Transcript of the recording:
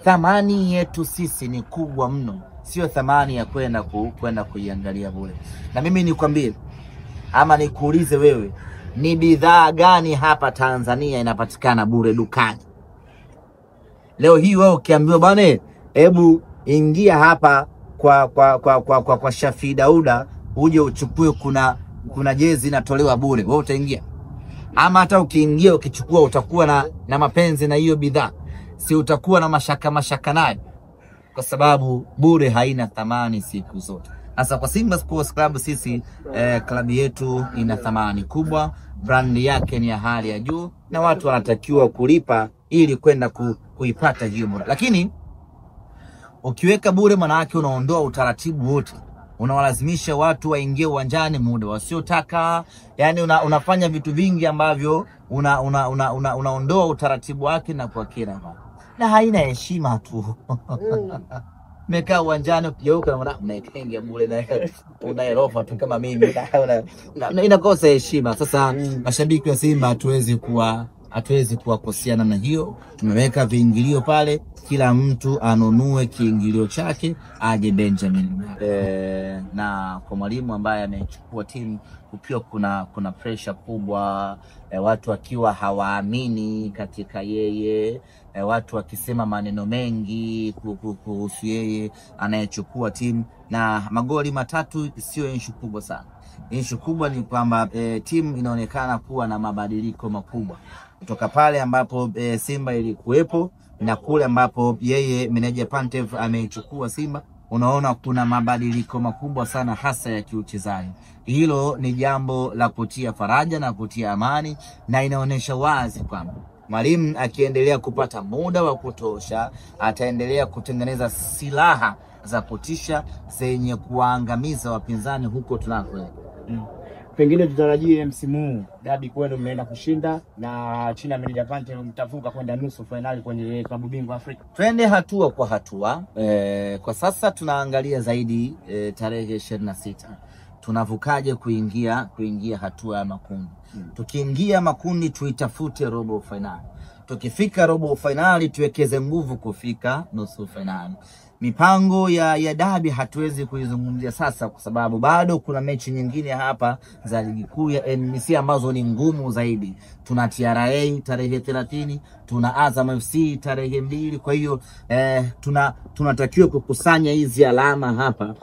thamani yetu sisi ni kubwa mno, sio thamani ya kwenda kuiangalia bure. Na mimi nikwambie ama nikuulize wewe, ni bidhaa gani hapa Tanzania inapatikana bure dukani? Leo hii wewe ukiambiwa bwana, hebu ingia hapa kwa Shafi Dauda uje uchukue kuna jezi inatolewa bure, wewe utaingia? Ama hata ukiingia ukichukua utakuwa na mapenzi na hiyo bidhaa? Si utakuwa na mashaka nayo? Kwa sababu bure haina thamani siku zote. Sasa kwa Simba Sports Club sisi klabu yetu ina thamani kubwa, brand yake ni ya hali ya juu na watu wanatakiwa kulipa ili kwenda kuipata hiyo bora. Lakini ukiweka bure maana yake unaondoa utaratibu wote. Unawalazimisha watu waingie uwanjani muda wasiotaka. Yani unafanya vitu vingi ambavyo unaondoa utaratibu wake na kwa kila mara. Na haina heshima tu. Mekaa uwanjani ukigeuka unaitenga bure na unaerofa tu kama mimi. Inakosa heshima. Sasa mashabiki wa Simba hatuwezi kuwakosea namna hiyo. Tumeweka viingilio pale, kila mtu anunue kiingilio chake aje Benjamin. Na kwa mwalimu ambaye amechukua timu ukiwa kuna pressure kubwa, watu wakiwa hawaamini katika yeye, watu wakisema maneno mengi kuhusu yeye anayechukua timu, na magoli matatu sio issue kubwa sana. Issue kubwa ni kwamba timu inaonekana kuwa na mabadiliko makubwa kutoka pale ambapo Simba ilikuwepo na kule ambapo yeye meneja Pantev ameichukua Simba. Unaona kuna mabadiliko makubwa sana hasa ya kiuchezaji. Hilo ni jambo la kutia faraja na kutia amani, na inaonesha wazi kwamba mwalimu akiendelea kupata muda wa kutosha ataendelea kutengeneza silaha za kutisha zenye kuangamiza wapinzani huko tunakoenda. Pengine tutarajie msimu huu dabi kwenu mnaenda kushinda na chini ya meneja Pantev mtavuka kwenda nusu finali kwenye klabu bingwa Afrika. Twende hatua kwa hatua. Kwa sasa tunaangalia zaidi tarehe 26. Tunavukaje kuingia hatua ya makundi. Tukiingia makundi tuitafute robo finali. Tukifika robo finali tuwekeze nguvu kufika nusu finali. Mipango ya dabi hatuwezi kuizungumzia sasa kwa sababu bado kuna mechi nyingine hapa za ligi kuu ya NBC ambazo ni ngumu zaidi. Tuna TRA tarehe 30, tuna Azam FC tarehe 2. Kwa hiyo tunatakiwa kukusanya hizi alama hapa